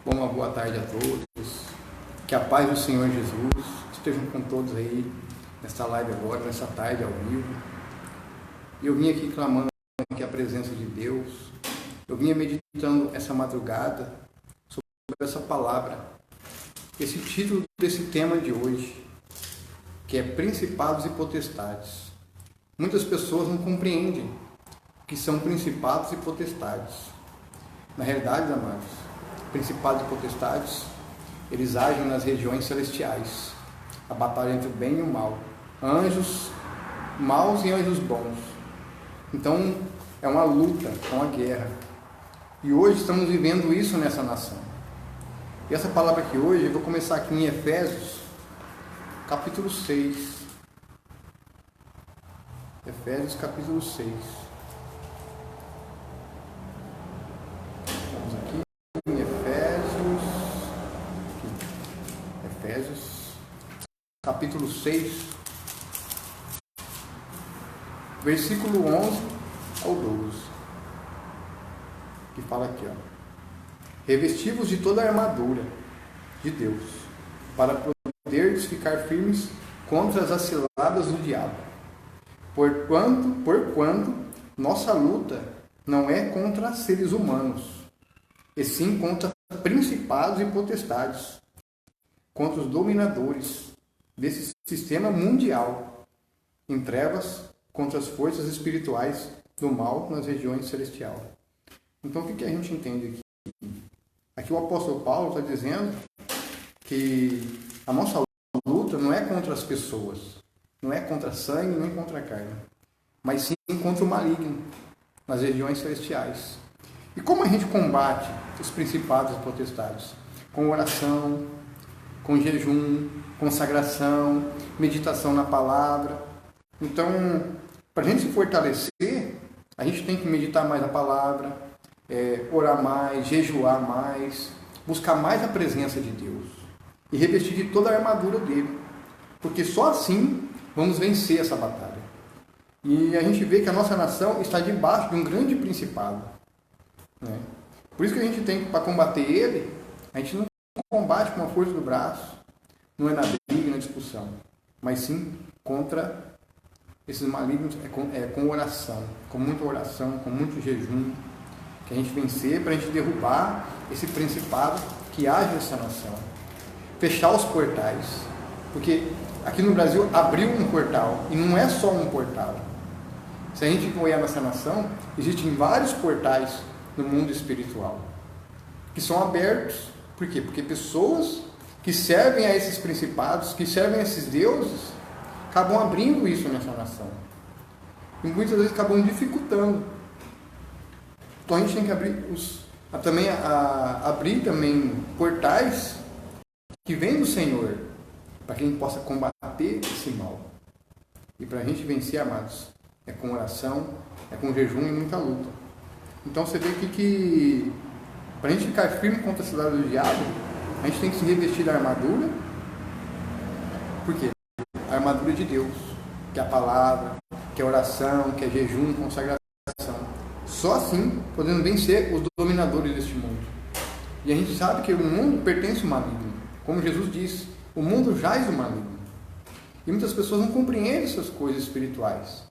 Bom, uma boa tarde a todos. Que a paz do Senhor Jesus estejam com todos aí nesta live agora, nessa tarde ao vivo. Eu vim aqui clamando aqui a presença de Deus. Eu vinha meditando essa madrugada sobre essa palavra. Esse título desse tema de hoje, que é Principados e Potestades. Muitas pessoas não compreendem o que são principados e potestades. Na realidade, amados, principados e potestades, eles agem nas regiões celestiais. A batalha entre o bem e o mal. Anjos maus e anjos bons. Então, é uma luta, é uma guerra. E hoje estamos vivendo isso nessa nação. E essa palavra aqui hoje, eu vou começar aqui em Efésios, capítulo 6. Efésios, capítulo 6. Vamos aqui em Efésios, capítulo 6, versículo 11 ao 12, que fala aqui, revesti-vos de toda a armadura de Deus, para poderes ficar firmes contra as ciladas do diabo. Porquanto nossa luta não é contra seres humanos, e sim contra principados e potestades, contra os dominadores desse sistema mundial, em trevas, contra as forças espirituais do mal nas regiões celestiais. Então, o que a gente entende aqui? Aqui o apóstolo Paulo está dizendo que a nossa luta não é contra as pessoas, não é contra sangue, nem contra a carne, mas sim contra o maligno nas regiões celestiais. E como a gente combate os principados e potestades? Com oração, com jejum, consagração, meditação na palavra. Então, para a gente se fortalecer, a gente tem que meditar mais a palavra, orar mais, jejuar mais, buscar mais a presença de Deus e revestir de toda a armadura dele, porque só assim vamos vencer essa batalha. E a gente vê que a nossa nação está debaixo de um grande principado, né? Por isso que a gente tem, para combater ele, a gente não combate com a força do braço, não é na briga, na discussão, mas sim contra esses malignos, com oração, com muita oração, com muito jejum, que a gente vencer, para a gente derrubar esse principado que age nessa nação. Fechar os portais, porque aqui no Brasil abriu um portal, e não é só um portal. Se a gente olhar nessa nação, existem vários portais no mundo espiritual, que são abertos. Por quê? Porque pessoas que servem a esses principados, que servem a esses deuses, acabam abrindo isso nessa nação. E muitas vezes acabam dificultando. Então a gente tem que abrir também portais que vêm do Senhor, para que a gente possa combater esse mal. E para a gente vencer, amados, é com oração, é com jejum e muita luta. Então você vê que para a gente ficar firme contra a cidade do diabo, a gente tem que se revestir da armadura. Por quê? A armadura de Deus, que é a palavra, que é a oração, que é jejum, consagração. Só assim podemos vencer os dominadores deste mundo. E a gente sabe que o mundo pertence ao maligno. Como Jesus disse, o mundo jaz do maligno. E muitas pessoas não compreendem essas coisas espirituais.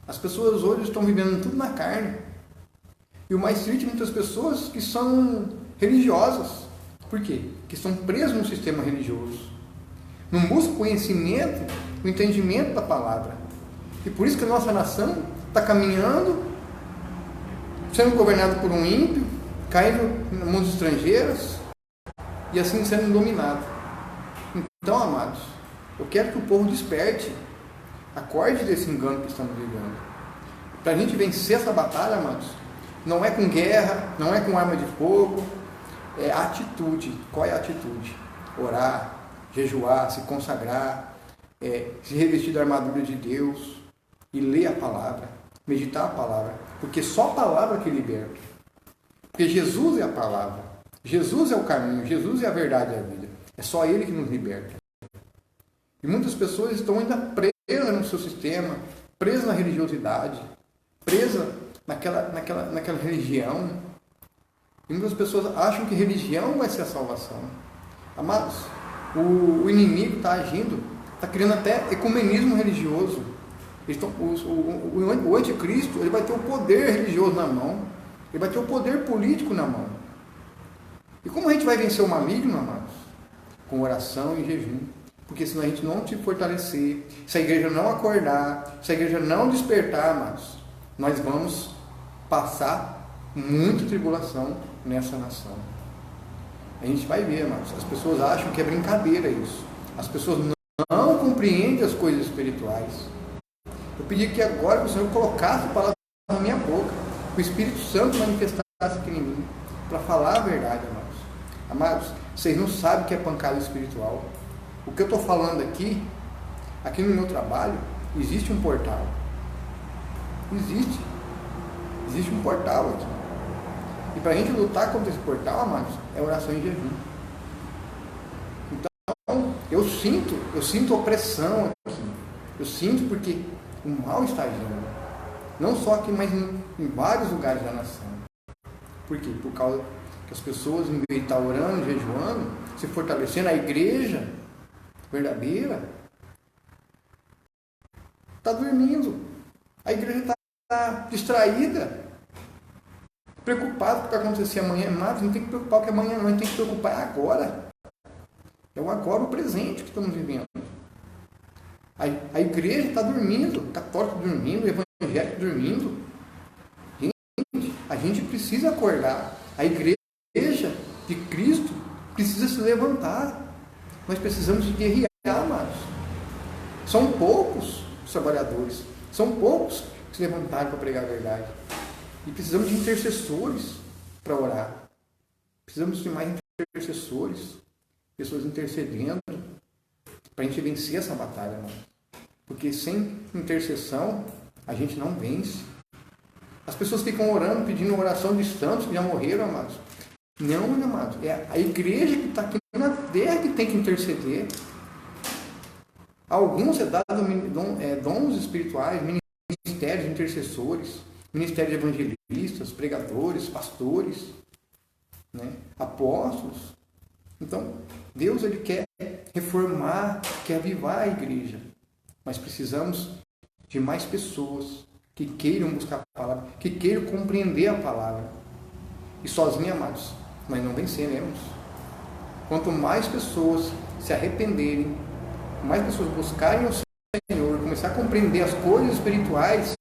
As pessoas hoje estão vivendo tudo na carne. E o mais triste, muitas pessoas que são religiosas. Por quê? Que estão presas no sistema religioso. Não buscam conhecimento, o entendimento da palavra. E por isso que a nossa nação está caminhando, sendo governada por um ímpio, caindo em mãos estrangeiras e assim sendo dominado. Então, amados, eu quero que o povo desperte, acorde desse engano que estamos vivendo. Para a gente vencer essa batalha, amados, não é com guerra, não é com arma de fogo, é atitude. Qual é a atitude? Orar, jejuar, se consagrar, se revestir da armadura de Deus e ler a palavra, meditar a palavra, porque só a palavra que liberta. Porque Jesus é a palavra, Jesus é o caminho, Jesus é a verdade e a vida. É só Ele que nos liberta. E muitas pessoas estão ainda presas no seu sistema, presas na religiosidade, presas naquela religião, E muitas pessoas acham que religião vai ser a salvação. Amados, o inimigo está agindo, está criando até ecumenismo religioso. O anticristo, ele vai ter o poder religioso na mão, ele vai ter o poder político na mão. E como a gente vai vencer o maligno, amados? Com oração e jejum. Porque senão a gente não se fortalecer, se a igreja não acordar, se a igreja não despertar, amados, nós vamos passar muita tribulação nessa nação. A gente vai ver, amados, as pessoas acham que é brincadeira isso. As pessoas não compreendem as coisas espirituais. Eu pedi que agora que o Senhor colocasse a palavra na minha boca, que o Espírito Santo manifestasse aqui em mim, para falar a verdade, amados. Amados, vocês não sabem o que é pancada espiritual. O que eu estou falando aqui no meu trabalho, existe um portal. Existe um portal aqui. E para a gente lutar contra esse portal, amados, é oração e jejum. Então, eu sinto opressão aqui. Eu sinto porque o mal está agindo. Não só aqui, mas em vários lugares da nação. Por quê? Por causa que as pessoas, em vez de estar orando, jejuando, se fortalecendo, a igreja verdadeira está dormindo. A igreja está distraída, preocupada com o que vai acontecer amanhã. Mas não tem que preocupar com o que amanhã não, a gente tem que preocupar agora. É o agora, o presente que estamos vivendo. A igreja está dormindo, o católico dormindo, o evangélico dormindo. Gente, a gente precisa acordar. A igreja de Cristo precisa se levantar. Nós precisamos de guerrear, amados. São poucos os trabalhadores, são poucos que se levantaram para pregar a verdade. E precisamos de intercessores para orar. Precisamos de mais intercessores, pessoas intercedendo, para a gente vencer essa batalha, irmão. Porque sem intercessão, a gente não vence. As pessoas ficam orando, pedindo oração de santos que já morreram, amados. Não, amados. É a igreja que está aqui na terra que tem que interceder. Alguns é dado dons espirituais, ministérios intercessores, ministérios evangelistas, pregadores, pastores, né? Apóstolos. Então, Deus ele quer reformar, quer avivar a igreja. Mas precisamos de mais pessoas que queiram buscar a palavra, que queiram compreender a palavra. E sozinhos, amados, nós não venceremos. Quanto mais pessoas se arrependerem, mais pessoas buscarem o Senhor, começar a compreender as coisas espirituais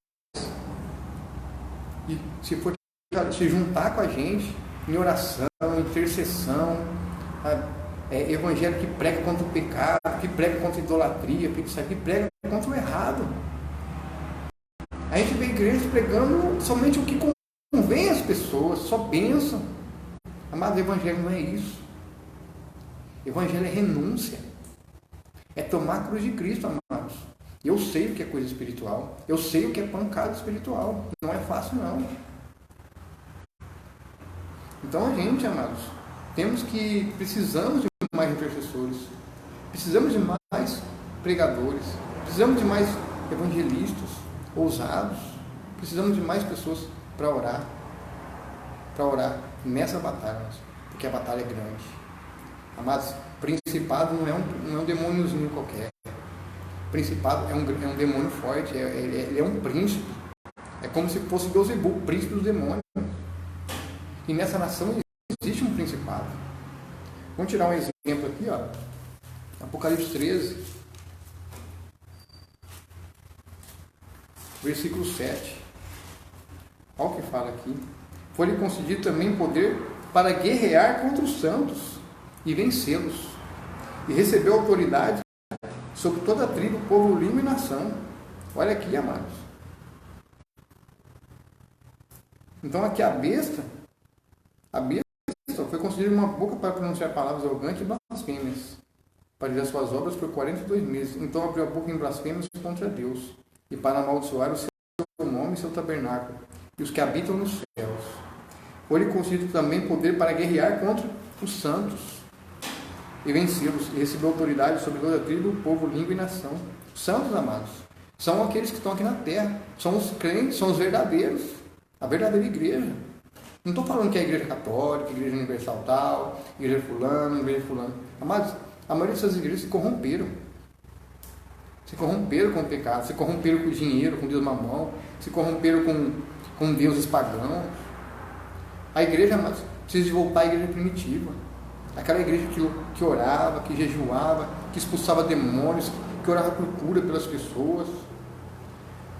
e se juntar com a gente em oração, intercessão, evangelho que prega contra o pecado, que prega contra a idolatria, que prega contra o errado. A gente vê igrejas pregando somente o que convém às pessoas, só bênção. Amado, o evangelho não é isso. Evangelho é renúncia. É tomar a cruz de Cristo, amados. Eu sei o que é coisa espiritual. Eu sei o que é pancada espiritual. Não é fácil, não. Então a gente, amados, precisamos de mais intercessores. Precisamos de mais pregadores. Precisamos de mais evangelistas ousados. Precisamos de mais pessoas para orar. Para orar nessa batalha. Porque a batalha é grande. Amados, principado não é um demôniozinho qualquer. Principado é um demônio forte, ele é um príncipe. É como se fosse Beelzebul, príncipe dos demônios. E nessa nação existe um principado. Vamos tirar um exemplo aqui, ó. Apocalipse 13, versículo 7. Olha o que fala aqui. Foi-lhe concedido também poder para guerrear contra os santos e vencê-los. E recebeu autoridade sobre toda a tribo, povo, língua e nação. Olha aqui, amados. Então aqui a besta foi concedida uma boca para pronunciar palavras arrogantes e blasfêmias, para dizer suas obras por 42 meses. Então abriu a boca em blasfêmias contra Deus, e para amaldiçoar o seu nome e seu tabernáculo, e os que habitam nos céus. Foi-lhe concedido também poder para guerrear contra os santos e vencê-los, e recebeu autoridade sobre toda a tribo, povo, língua e nação. Os santos, amados, são aqueles que estão aqui na terra, são os crentes, são os verdadeiros, a verdadeira igreja. Não estou falando que é a igreja católica, a igreja universal tal, igreja fulano, igreja fulano. Amados, a maioria dessas igrejas se corromperam. Se corromperam com o pecado, se corromperam com o dinheiro, com Deus mamão, se corromperam com deuses pagãos. A igreja, amados, precisa de voltar à igreja primitiva. Aquela igreja que orava, que jejuava, que expulsava demônios, que orava por cura pelas pessoas.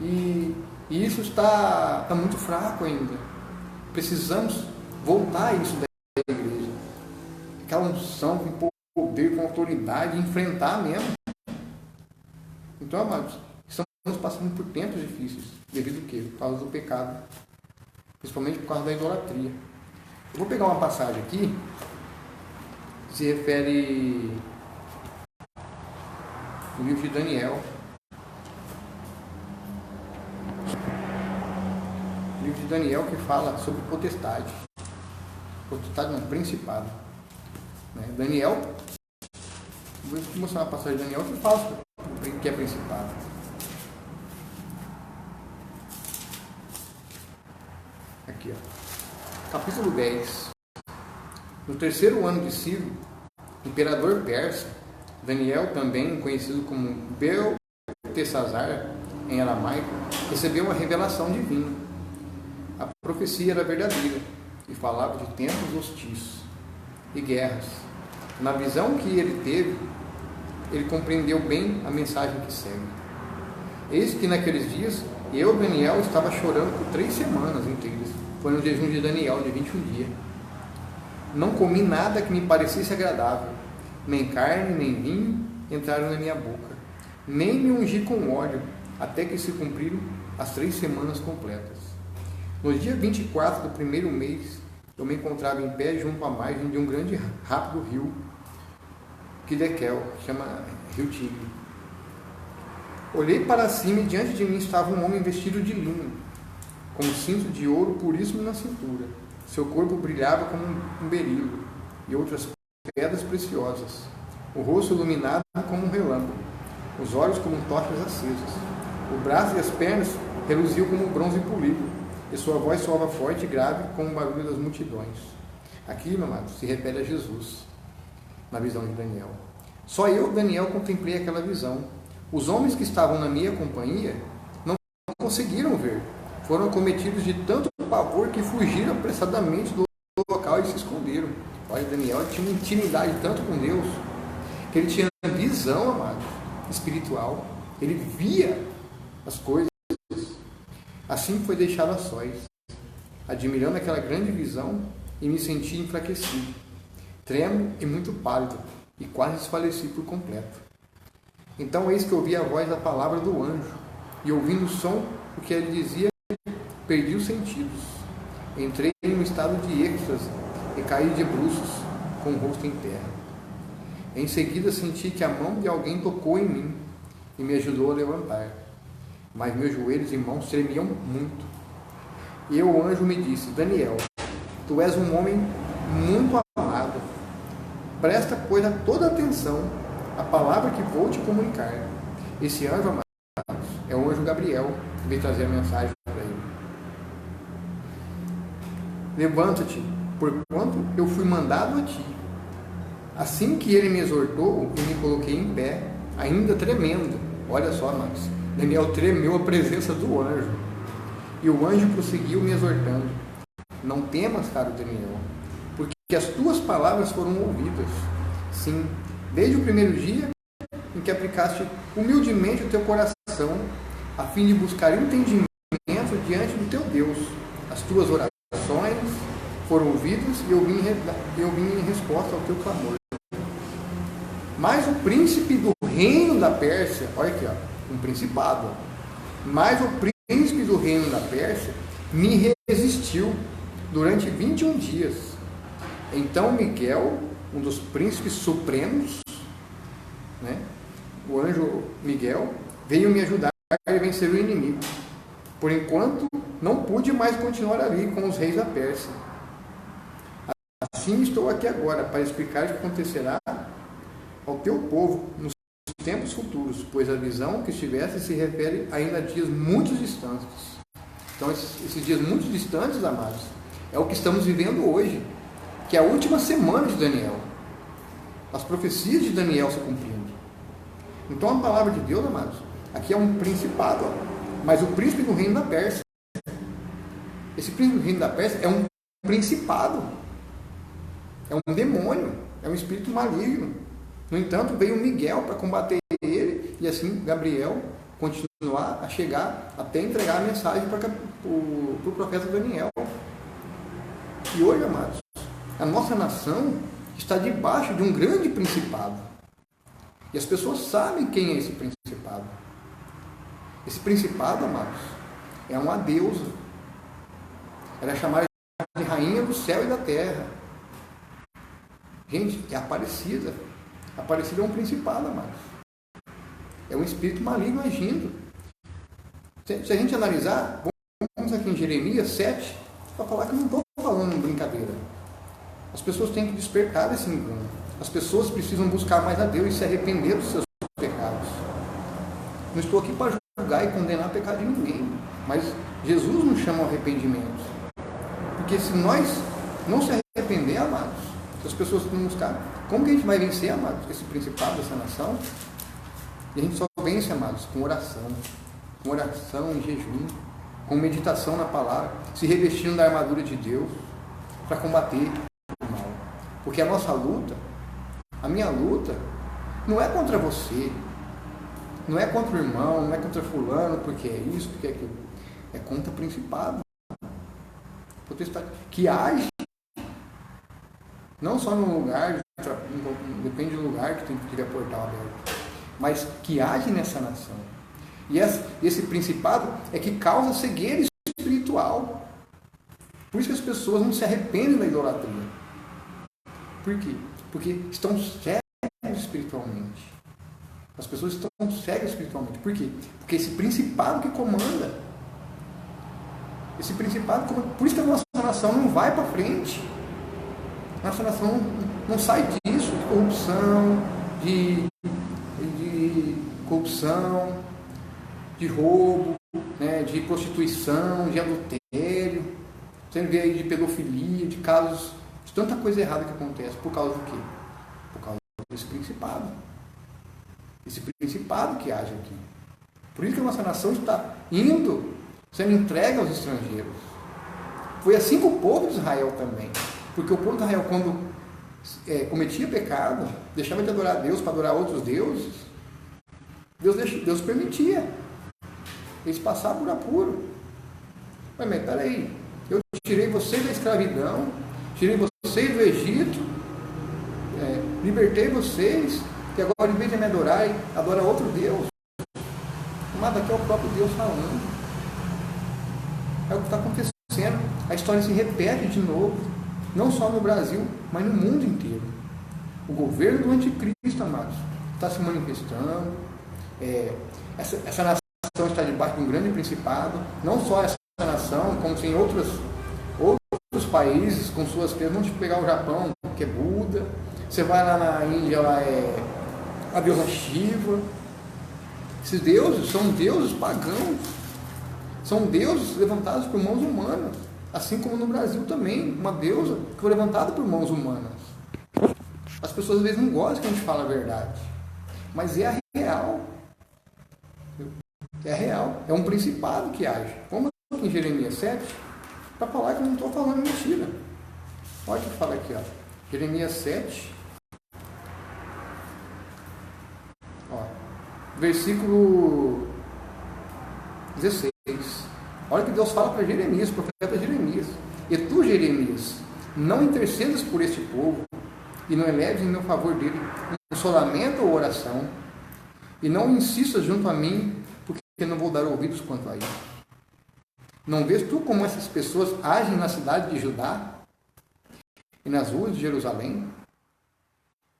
E isso está muito fraco ainda. Precisamos voltar a isso da igreja. Aquela unção com poder, com autoridade, enfrentar mesmo. Então, amados, estamos passando por tempos difíceis. Devido ao quê? Por causa do pecado. Principalmente por causa da idolatria. Eu vou pegar uma passagem aqui que se refere ao livro de Daniel. O livro de Daniel que fala sobre potestade. Potestade não, principado. Daniel, vou te mostrar uma passagem de Daniel que fala sobre o que é principado. Aqui, ó. Capítulo 10. No terceiro ano de Ciro, imperador persa, Daniel, também conhecido como Beltesazar, em aramaico, recebeu uma revelação divina. A profecia era verdadeira e falava de tempos hostis e guerras. Na visão que ele teve, ele compreendeu bem a mensagem que segue. Eis que naqueles dias, eu, Daniel, estava chorando por 3 semanas inteiras. Foi no jejum de Daniel, de 21 dias. Não comi nada que me parecesse agradável. Nem carne, nem vinho entraram na minha boca. Nem me ungi com óleo, até que se cumpriram as 3 semanas completas. No dia 24 do primeiro mês, eu me encontrava em pé junto à margem de um grande rápido rio, Quidekel, que chama Rio Tigre. Olhei para cima e diante de mim estava um homem vestido de linho, com um cinto de ouro puríssimo na cintura. Seu corpo brilhava como um berilo e outras pedras preciosas. O rosto iluminado como um relâmpago, os olhos como tochas acesas. O braço e as pernas reluziam como bronze polido, e sua voz soava forte e grave como o barulho das multidões. Aqui, meu amado, se refere a Jesus, na visão de Daniel. Só eu, Daniel, contemplei aquela visão. Os homens que estavam na minha companhia não conseguiram ver. Foram cometidos de tanto pavor que fugiram apressadamente do local e se esconderam. Olha, Daniel tinha uma intimidade tanto com Deus, que ele tinha visão, amado, espiritual. Ele via as coisas. Assim foi deixado a sós, admirando aquela grande visão, e me senti enfraquecido, trêmulo e muito pálido, e quase desfaleci por completo. Então eis que ouvi a voz da palavra do anjo, e ouvindo o som, o que ele dizia, perdi os sentidos. Entrei em um estado de êxtase e caí de bruços, com o rosto em terra. Em seguida senti que a mão de alguém tocou em mim e me ajudou a levantar. Mas meus joelhos e mãos tremiam muito. E o anjo me disse: Daniel, tu és um homem muito amado. Presta, pois, toda atenção à palavra que vou te comunicar. Esse anjo, amados, é o anjo Gabriel, que veio trazer a mensagem para ele. Levanta-te, porquanto eu fui mandado a ti. Assim que ele me exortou, eu me coloquei em pé, ainda tremendo. Olha só, amados, Daniel tremeu a presença do anjo. E o anjo prosseguiu me exortando: não temas, caro Daniel, porque as tuas palavras foram ouvidas. Sim, desde o primeiro dia em que aplicaste humildemente o teu coração, a fim de buscar entendimento diante do teu Deus. As tuas orações foram ouvidas e eu vim em resposta ao teu clamor. Mas o príncipe do reino da Pérsia, olha aqui, ó, um principado, mas o príncipe do reino da Pérsia me resistiu durante 21 dias. Então Miguel, um dos príncipes supremos, o anjo Miguel, veio me ajudar a vencer o inimigo. Por enquanto, não pude mais continuar ali com os reis da Pérsia. Assim estou aqui agora para explicar o que acontecerá ao teu povo nos tempos futuros, pois a visão que estivesse se refere ainda a dias muito distantes. Então, esses dias muito distantes, amados, É o que estamos vivendo hoje, que é a última semana de Daniel. As profecias de Daniel se cumprindo. Então a palavra de Deus, amados, aqui é um principado, mas o príncipe do reino da Pérsia. Esse príncipe do reino da Pérsia é um principado, é um demônio, é um espírito maligno. No entanto, veio Miguel para combater ele, e assim Gabriel continuar a chegar até entregar a mensagem para o profeta Daniel. E hoje, amados, a nossa nação está debaixo de um grande principado. E as pessoas sabem quem é esse principado. Esse principado, amados, é uma deusa. Ela é chamada de rainha do céu e da terra. Gente, é Aparecida. Aparecida é um principado, amados. É um espírito maligno agindo. Se a gente analisar, vamos aqui em Jeremias 7, para falar que eu não estou falando brincadeira. As pessoas têm que despertar desse engano. As pessoas precisam buscar mais a Deus e se arrepender dos seus pecados. Não estou aqui para julgar e condenar pecado de ninguém, mas Jesus nos chama ao arrependimento. Porque se nós não se arrepender, amados, se as pessoas não buscar, como que a gente vai vencer, amados, esse principado dessa nação? E a gente só vence, amados, com oração e jejum, com meditação na palavra, se revestindo da armadura de Deus para combater o mal. Porque a nossa luta, a minha luta, não é contra você, não é contra o irmão, não é contra fulano, porque é isso, porque é aquilo. É contra o principado, potestade, que age, não só no lugar, depende do lugar que tiver portal aberto, mas que age nessa nação. E esse principado é que causa cegueira espiritual. Por isso que as pessoas não se arrependem da idolatria. Por quê? Porque estão cegas espiritualmente. As pessoas estão cegas espiritualmente. Por quê? Porque esse principado que comanda. Esse principado comanda. Por isso que a nossa nação não vai para frente. A nossa nação não sai disso, de corrupção, de roubo, né, de prostituição, de adultério. Você vê aí de pedofilia, de casos, de tanta coisa errada que acontece. Por causa do quê? Por causa desse principado. Esse principado que age aqui. Por isso que a nossa nação está sendo entregue aos estrangeiros. Foi assim com o povo de Israel também. Porque o povo de Israel, quando cometia pecado, deixava de adorar a Deus para adorar outros deuses, Deus permitia. Eles passavam por apuro. Mas peraí, eu tirei vocês da escravidão, tirei vocês do Egito, libertei vocês, que agora em vez de me adorarem, adora outro Deus. Mas aqui é o próprio Deus falando. É o que está acontecendo. A história se repete de novo, não só no Brasil, mas no mundo inteiro. O governo do anticristo, amados, está se manifestando. Essa nação está debaixo de um grande principado. Não só essa nação, como tem outros países com suas crenças. Vamos pegar o Japão, que é Buda. Você vai lá na Índia, lá é a deusa Shiva. Esses deuses são deuses pagãos. São deuses levantados por mãos humanas. Assim como no Brasil também, uma deusa que foi levantada por mãos humanas. As pessoas às vezes não gostam que a gente fale a verdade. Mas é a real. É real. É um principado que age. Vamos aqui em Jeremias 7, para falar que eu não estou falando mentira. Olha o que fala aqui, ó. Jeremias 7, ó, versículo 16. Olha o que Deus fala para Jeremias, o profeta Jeremias. E tu, Jeremias, não intercedas por este povo, e não eleves em meu favor dele um só lamento ou oração, e não insistas junto a mim, porque não vou dar ouvidos quanto a isso. Não vês tu como essas pessoas agem na cidade de Judá e nas ruas de Jerusalém?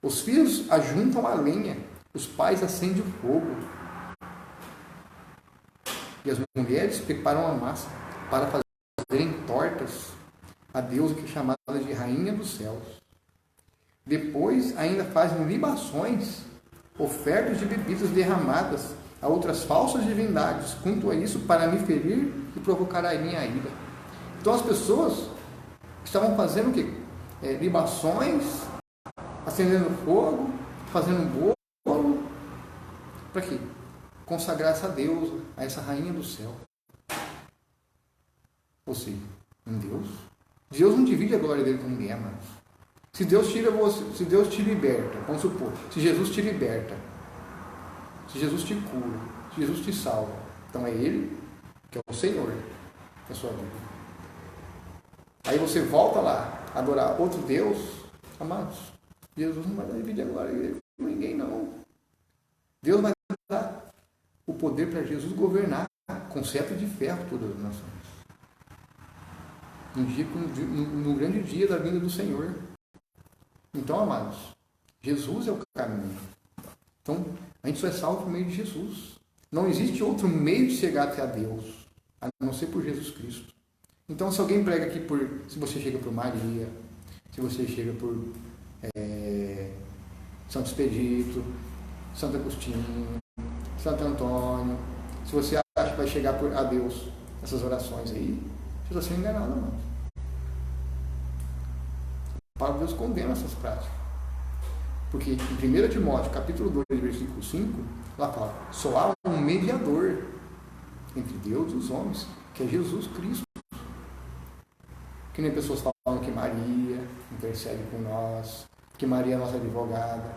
Os filhos ajuntam a lenha, os pais acendem o fogo, e as mulheres preparam a massa para fazerem tortas a deusa que é chamada de Rainha dos Céus. Depois ainda fazem libações, ofertas de bebidas derramadas a outras falsas divindades, quanto a isso para me ferir e provocar a minha ira. Então as pessoas estavam fazendo o quê? Libações, acendendo fogo, fazendo bolo. Para quê? Consagrar essa deusa, a essa rainha do céu. Ou seja, em Deus não divide a glória dele com ninguém, amados. Se Deus tira você, se Deus te liberta, vamos supor, se Jesus te liberta, se Jesus te cura, se Jesus te salva, então é Ele que é o Senhor da sua vida. Aí você volta lá a adorar outro Deus, amados, Jesus não vai dividir a glória dele com ninguém, não. Deus vai dar o poder para Jesus governar com cetro de ferro todas as nações. No grande dia da vinda do Senhor. Então, amados, Jesus é o caminho. Então, a gente só é salvo por meio de Jesus. Não existe outro meio de chegar até a Deus, a não ser por Jesus Cristo. Então, se alguém prega aqui se você chega por Maria, se você chega por Santo Expedito, Santo Agostinho, Santo Antônio, se você acha que vai chegar a Deus, essas orações aí, você está sendo enganado, mano. A palavra de Deus condena essas práticas. Porque em 1 Timóteo, capítulo 2, versículo 5, lá fala, só há um mediador entre Deus e os homens, que é Jesus Cristo. Que nem pessoas falam que Maria intercede por nós, que Maria é nossa advogada.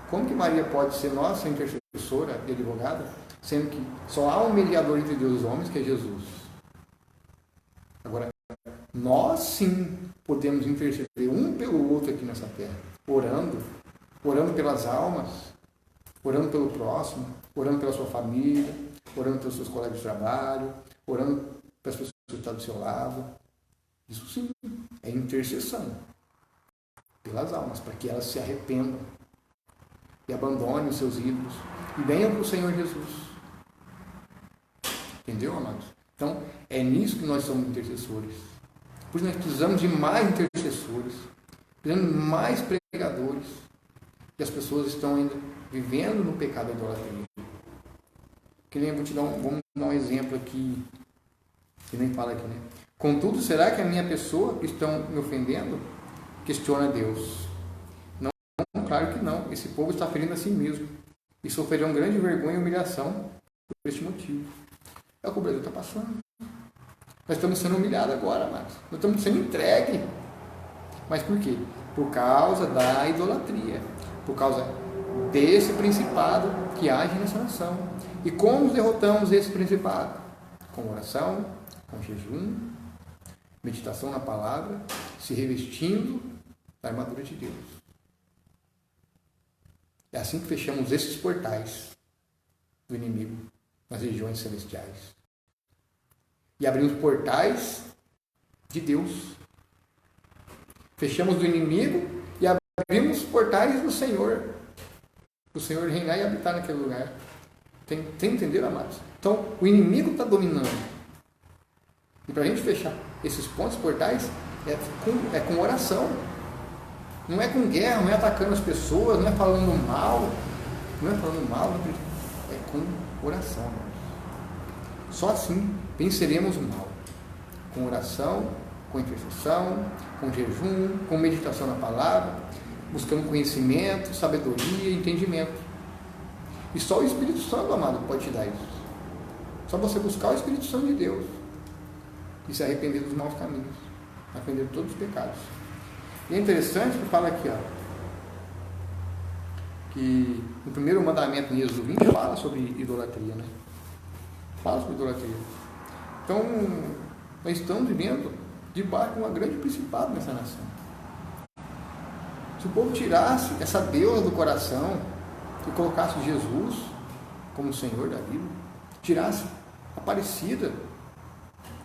Como que Maria pode ser nossa intercessora e advogada, sendo que só há um mediador entre Deus e os homens, que é Jesus? Agora, nós sim podemos interceder um pelo outro aqui nessa terra, orando pelas almas, orando pelo próximo, orando pela sua família, orando pelos seus colegas de trabalho, orando pelas pessoas que estão do seu lado. Isso sim é intercessão pelas almas, para que elas se arrependam e abandonem os seus ídolos e venham para o Senhor Jesus. Entendeu, amados? Então, é nisso que nós somos intercessores. Por isso nós precisamos de mais intercessores, precisamos de mais pregadores. E as pessoas estão ainda vivendo no pecado da idolatria. Que nem vamos dar um exemplo aqui, que nem fala aqui, né? Contudo, será que a minha pessoa que estão me ofendendo questiona Deus? Não, claro que não. Esse povo está ferindo a si mesmo e sofrerão grande vergonha e humilhação por este motivo. É o que o Brasil está passando. Nós estamos sendo humilhados agora, amados. Nós estamos sendo entregues. Mas por quê? Por causa da idolatria. Por causa desse principado que age nessa nação. E como derrotamos esse principado? Com oração, com jejum, meditação na palavra, se revestindo da armadura de Deus. É assim que fechamos esses portais do inimigo nas regiões celestiais. E abrimos portais de Deus. Fechamos do inimigo e abrimos portais do Senhor. O Senhor reinar e habitar naquele lugar. Tem entendido, amados? Então, o inimigo está dominando. E para a gente fechar esses pontos, portais, é com oração. Não é com guerra, não é atacando as pessoas, não é falando mal. É com oração, amados. Só assim venceremos o mal. Com oração, com intercessão, com jejum, com meditação na palavra, buscando conhecimento, sabedoria e entendimento. E só o Espírito Santo, amado, pode te dar isso. Só você buscar o Espírito Santo de Deus e se arrepender dos maus caminhos, arrepender de todos os pecados. E é interessante que fala aqui, que no primeiro mandamento em Êxodo 20 fala sobre idolatria, né? Fala sobre idolatria. Então, nós estamos vivendo debaixo de uma grande principado nessa nação. Se o povo tirasse essa deusa do coração e colocasse Jesus como o Senhor da vida, tirasse Aparecida,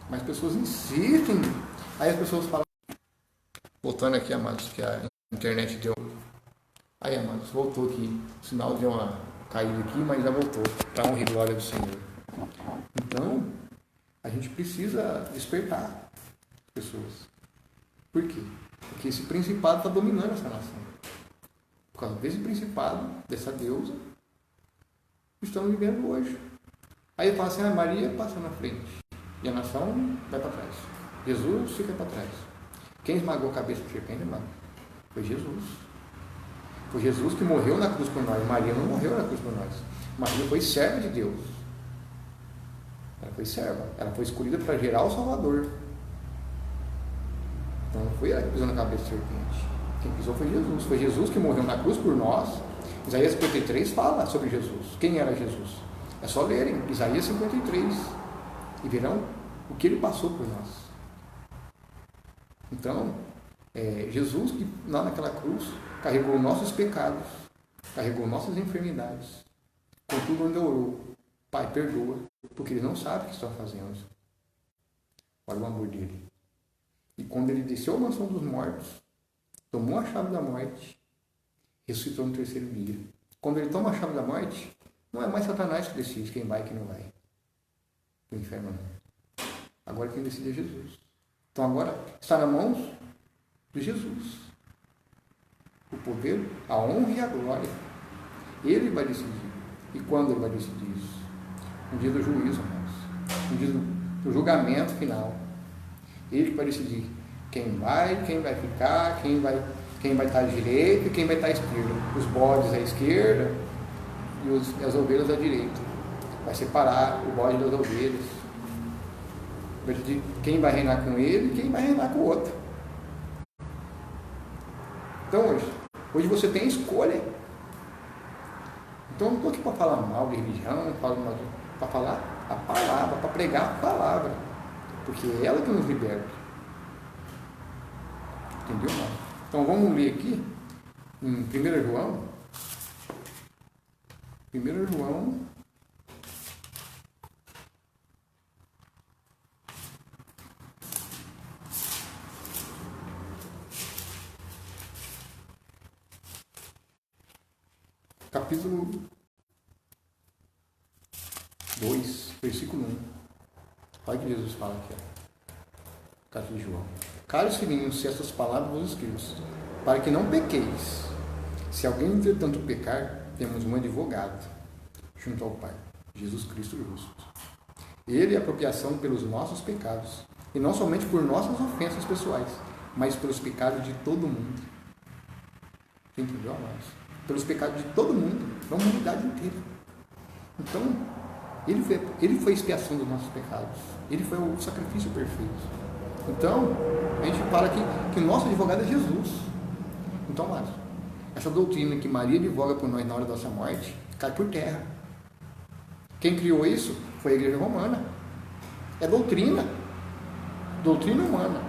mas as pessoas insistem. Aí as pessoas falam, voltando aqui, amados, que a internet deu. Aí, amados, voltou aqui. O sinal deu uma caída aqui, mas já voltou. Para honra e glória do Senhor. Então, a gente precisa despertar as pessoas. Por quê? Porque esse principado está dominando essa nação. Por causa desse principado, dessa deusa, estamos vivendo hoje. Aí ele fala assim, Maria passa na frente. E a nação vai para trás. Jesus fica para trás. Quem esmagou a cabeça da serpente, irmão? Foi Jesus. Foi Jesus que morreu na cruz por nós. Maria não morreu na cruz por nós. Maria foi serva de Deus. Ela foi serva. Ela foi escolhida para gerar o Salvador. Então não foi ela que pisou na cabeça da serpente. Quem pisou foi Jesus. Foi Jesus que morreu na cruz por nós. Isaías 53 fala sobre Jesus. Quem era Jesus? É só lerem Isaías 53 e verão o que ele passou por nós. Então, Jesus que lá naquela cruz carregou nossos pecados, carregou nossas enfermidades. Contudo, onde orou, Pai, perdoa, porque ele não sabe o que estão fazendo. Olha o amor dele. E quando ele desceu à mansão dos mortos, tomou a chave da morte, ressuscitou no terceiro dia. Quando ele toma a chave da morte, não é mais Satanás que decide quem vai e quem não vai para o inferno, não. Agora quem decide é Jesus. Então agora está nas mãos de Jesus. O poder, a honra e a glória. Ele vai decidir. E quando ele vai decidir isso? No dia do juízo, irmãos. No dia do julgamento final. Ele que vai decidir quem vai ficar, quem vai estar à direita e quem vai estar à esquerda. Os bodes à esquerda e as ovelhas à direita. Vai separar o bode das ovelhas. Vai decidir quem vai reinar com ele e quem vai reinar com o outro. Então hoje você tem escolha. Então eu não estou aqui para falar mal de religião, para falar a palavra, para pregar a palavra. Porque é ela que nos liberta. Entendeu, irmão? Então vamos ler aqui em 1 João. 1 João. Capítulo 2, versículo 1. Olha o que Jesus fala aqui. Carta de João. Caros filhinhos, se essas palavras vos escrevo, para que não pequeis. Se alguém, entretanto, pecar, temos um advogado junto ao Pai, Jesus Cristo justo. Ele é a apropriação pelos nossos pecados, e não somente por nossas ofensas pessoais, mas pelos pecados de todo mundo. Você entendeu, amados? Pelos pecados de todo mundo, da humanidade inteira. Então, ele foi a expiação dos nossos pecados. Ele foi o sacrifício perfeito. Então, a gente fala que o nosso advogado é Jesus. Então, amados, essa doutrina que Maria advoga por nós na hora da nossa morte, cai por terra. Quem criou isso foi a Igreja Romana. É doutrina. Doutrina humana.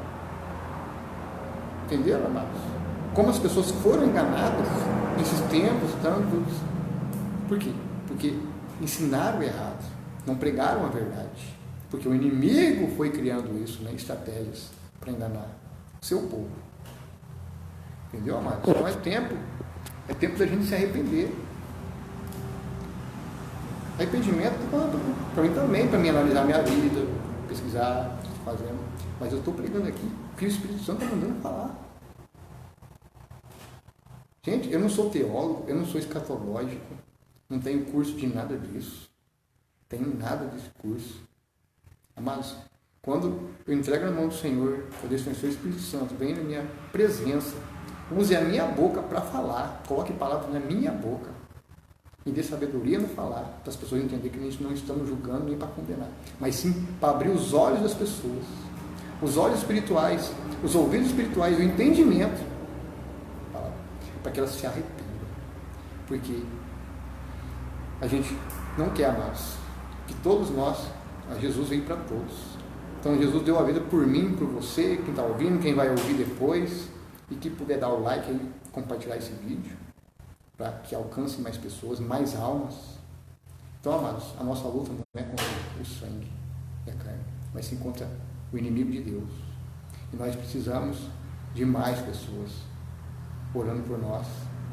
Entenderam, amados? Como as pessoas foram enganadas nesses tempos tantos. Por quê? Porque ensinaram errado. Não pregaram a verdade. Porque o inimigo foi criando isso, né? Estratégias para enganar o seu povo. Entendeu, amados? Então é tempo da gente se arrepender. Arrependimento para mim também, para mim analisar minha vida, pesquisar, fazendo. Mas eu estou pregando aqui, que o Espírito Santo está mandando falar. Gente, eu não sou teólogo, eu não sou escatológico, não tenho curso de nada disso. Tenho nada desse curso. Amados, quando eu entrego na mão do Senhor, eu deixo o Espírito Santo, vem na minha presença, use a minha boca para falar, coloque palavras na minha boca, e dê sabedoria no falar, para as pessoas entenderem que a gente não estamos julgando nem para condenar, mas sim para abrir os olhos das pessoas, os olhos espirituais, os ouvidos espirituais, o entendimento, para que elas se arrependam, porque a gente não quer, amados, que todos nós, Jesus veio para todos. Então Jesus deu a vida por mim, por você, quem está ouvindo, quem vai ouvir depois, e que puder dar o like e compartilhar esse vídeo, para que alcance mais pessoas, mais almas. Então, amados, a nossa luta não é contra o sangue e a carne, mas sim contra o inimigo de Deus. E nós precisamos de mais pessoas orando por nós,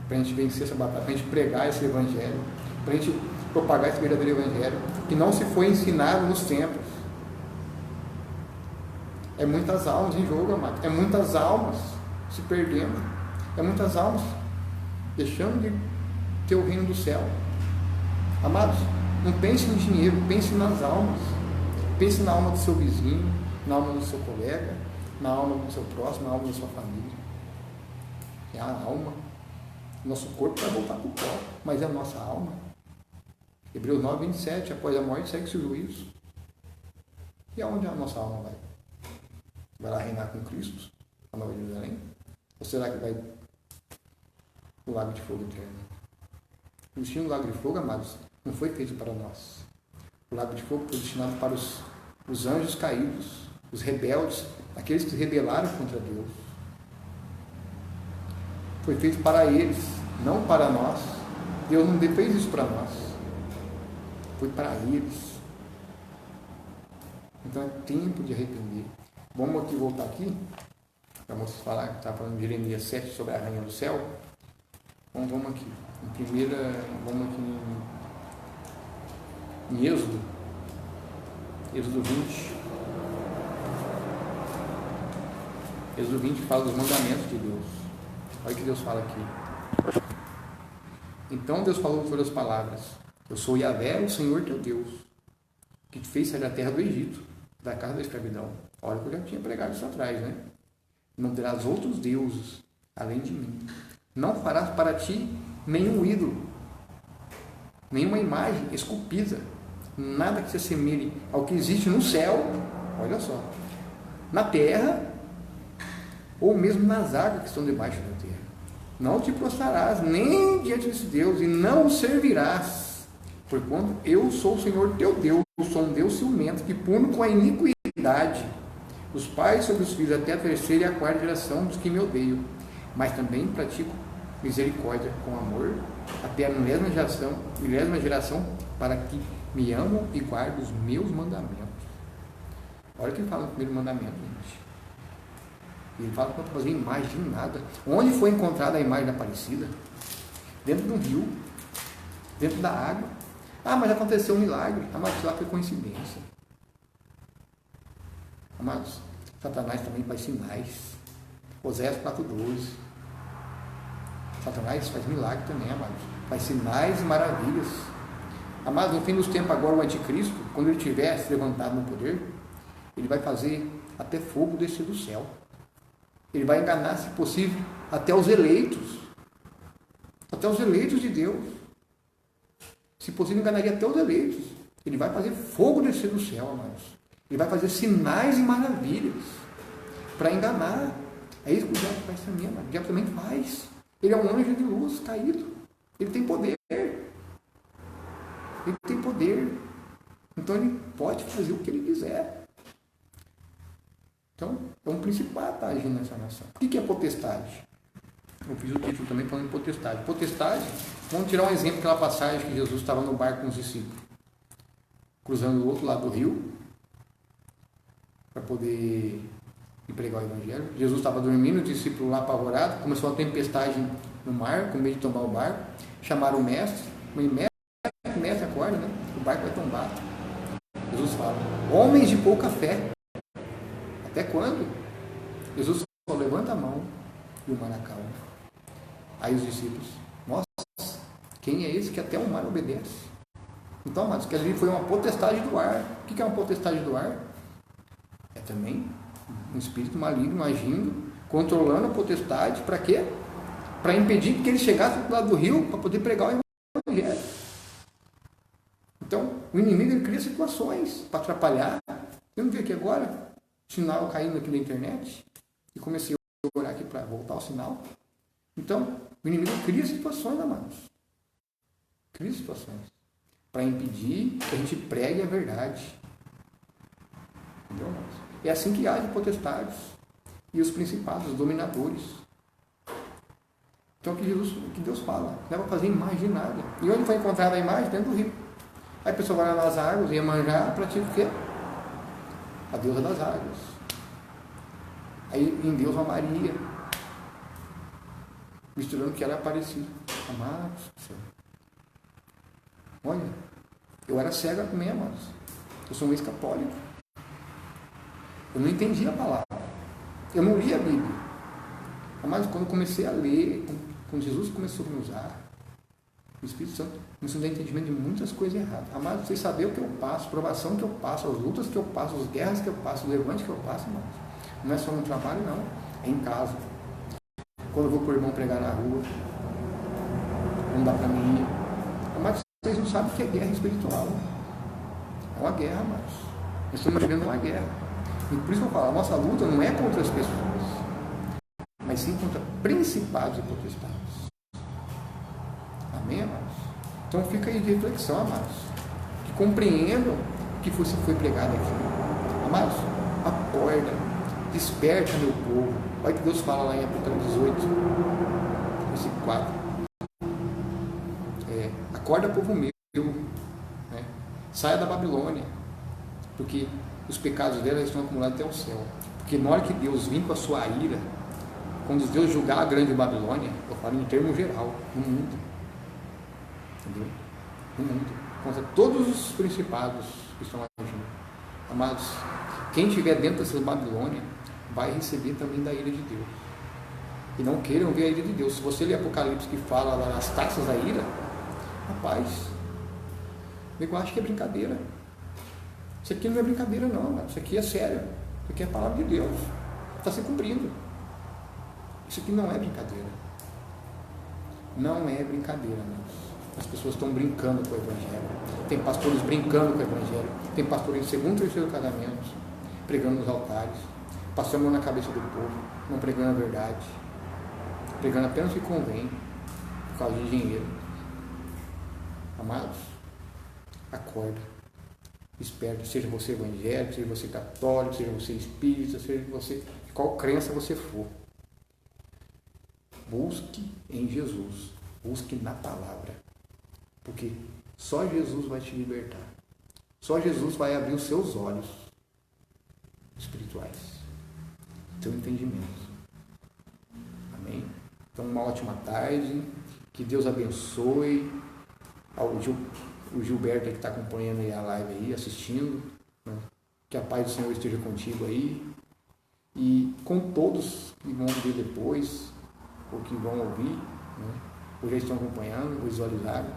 para a gente vencer essa batalha, para a gente pregar esse evangelho, para a gente propagar esse verdadeiro evangelho, que não se foi ensinado nos templos. É muitas almas em jogo, amado. É muitas almas se perdendo. É muitas almas deixando de ter o reino do céu. Amados, não pense em dinheiro, pense nas almas. Pense na alma do seu vizinho, na alma do seu colega. na alma do seu próximo, na alma da sua família. É a alma. Nosso corpo vai voltar para o pó, mas é a nossa alma. Hebreus 9, 27, após a morte segue-se o juízo. E aonde a nossa alma vai? Vai lá reinar com Cristo, a Nova Jerusalém? Ou será que vai no lago de fogo eterno? O destino do lago de fogo, amados, não foi feito para nós. O lago de fogo foi destinado para os anjos caídos, os rebeldes, aqueles que se rebelaram contra Deus. Foi feito para eles, não para nós. Deus não fez isso para nós. Foi para eles. Então é tempo de arrepender. Vamos aqui voltar aqui. Vamos falar, está falando de Jeremias 7 sobre a rainha do céu. Então vamos aqui. Vamos aqui em Êxodo. Êxodo 20. Êxodo 20 fala dos mandamentos de Deus. Olha o que Deus fala aqui. Então Deus falou todas as palavras. Eu sou Yahvé, o Senhor teu Deus, que te fez sair da terra do Egito, da casa da escravidão. Olha que eu já tinha pregado isso atrás, né? Não terás outros deuses além de mim. Não farás para ti nenhum ídolo, nenhuma imagem esculpida, nada que se assemelhe ao que existe no céu, olha só, na terra, ou mesmo nas águas que estão debaixo da terra. Não te prostrarás nem diante desse Deus, e não o servirás, porquanto eu sou o Senhor teu Deus, sou um Deus ciumento, que puno com a iniquidade os pais sobre os filhos, até a terceira e a quarta geração dos que me odeiam, mas também pratico misericórdia com amor, até a milésima geração, para que me amam e guardem os meus mandamentos. Olha o que ele fala no primeiro mandamento, gente. Ele fala que não fazer imagem de nada. Onde foi encontrada a imagem da Aparecida? Dentro de um rio, dentro da água. Ah, mas aconteceu um milagre. Amados, lá foi coincidência. Amados, Satanás também faz sinais. Oséias 4,12. Satanás faz milagre também, amados. Faz sinais e maravilhas. Amados, no fim dos tempos agora, o anticristo, quando ele estiver se levantado no poder, ele vai fazer até fogo descer do céu. Ele vai enganar, se possível, até os eleitos. Até os eleitos de Deus. Se possível, enganaria até os eleitos. Ele vai fazer fogo descer do céu, amados. Ele vai fazer sinais e maravilhas para enganar. É isso que o diabo faz também, amado. O diabo também faz. Ele é um anjo de luz caído. Ele tem poder. Ele tem poder. Então ele pode fazer o que ele quiser. Então, é um principado estar agindo nessa nação. O que é potestade? Eu fiz o título também falando de potestade. Potestade, vamos tirar um exemplo daquela passagem que Jesus estava no barco com os discípulos, cruzando o outro lado do rio, para poder ir pregar o evangelho. Jesus estava dormindo, o discípulo lá apavorado, começou uma tempestade no mar, com medo de tombar o barco. Chamaram o mestre, o mestre acorda, né? O barco vai tombar. Jesus fala, homens de pouca fé, até quando? Jesus só levanta a mão e o mar acalma. Aí os discípulos, nossa, quem é esse que até o mar obedece? Então, amados, que ali foi uma potestade do ar. O que é uma potestade do ar? É também um espírito maligno agindo, controlando a potestade, para quê? Para impedir que ele chegasse do lado do rio para poder pregar o evangelho. Então, o inimigo ele cria situações para atrapalhar. Eu não vi aqui agora sinal caindo aqui na internet e comecei a orar aqui para voltar ao sinal. Então, o inimigo cria situações, amados. Cria situações para impedir que a gente pregue a verdade. Entendeu, amados? É assim que age potestades e os principados, os dominadores. Então, o que Deus fala, não é para fazer imagem de nada. E onde foi encontrada a imagem? Dentro do rio. Aí a pessoa vai lá nas águas, Iemanjá, pratica o quê? A deusa das águas. Aí em Deus a Maria, misturando que ela é Aparecida. Amados do céu. Olha, eu era cega também, amados. Eu sou um ex-católico. Eu não entendia a palavra. Eu não lia a Bíblia. Mas quando eu comecei a ler, quando Jesus começou a me usar, o Espírito Santo começou a dar entendimento de muitas coisas erradas. Amados, vocês sabem o que eu passo, provação que eu passo, as lutas que eu passo, as guerras que eu passo, o levante que eu passo, amados. Não é só no trabalho, não. É em casa. Quando eu vou com o irmão pregar na rua, não dá para mim ir. Mas vocês não sabem o que é guerra espiritual. É uma guerra, mas nós estamos vivendo uma guerra. E por isso que eu falo, a nossa luta não é contra as pessoas, mas sim contra principados e potestades. Amém, amados? Então fica aí de reflexão, amados. Que compreendam o que foi pregado aqui. Amados, acorda, desperta, meu povo. Olha que Deus fala lá em Apocalipse 18, versículo 4. Acorda, povo meu, né? Saia da Babilônia, porque os pecados dela estão acumulados até o céu. Porque na hora que Deus vir com a sua ira, quando Deus julgar a grande Babilônia, eu falo em termo geral, no mundo, entendeu? No mundo, contra todos os principados que estão agindo. Amados, quem estiver dentro dessa Babilônia vai receber também da ira de Deus. E não queiram ver a ira de Deus. Se você ler Apocalipse que fala lá nas taças da ira, rapaz, eu acho que é brincadeira. Isso aqui não é brincadeira não, mas isso aqui é sério. Isso aqui é a palavra de Deus. Está se cumprindo. Isso aqui não é brincadeira. Não é brincadeira, mas as pessoas estão brincando com o Evangelho. Tem pastores brincando com o Evangelho. Tem pastores em segundo e terceiro casamento, pregando nos altares, passando na cabeça do povo, não pregando a verdade, pregando apenas o que convém, por causa de dinheiro. Amados, acorda, esperte, seja você evangélico, seja você católico, seja você espírita, seja você de qual crença você for. Busque em Jesus, busque na palavra, porque só Jesus vai te libertar. Só Jesus vai abrir os seus olhos espirituais, seu entendimento. Amém? Então, uma ótima tarde, que Deus abençoe. O Gilberto que está acompanhando aí a live aí, assistindo, né? Que a paz do Senhor esteja contigo aí e com todos que vão ver depois ou que vão ouvir, né? Ou já estão acompanhando, ou visualizaram.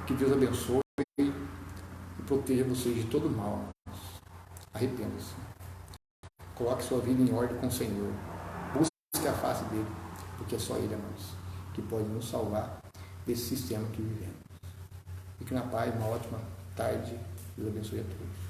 Que Deus abençoe e proteja vocês de todo mal. Arrependa-se. Coloque sua vida em ordem com o Senhor. Busque a face dele, porque é só ele, amados, que pode nos salvar desse sistema que vivemos. Fique na paz, uma ótima tarde. Deus abençoe a todos.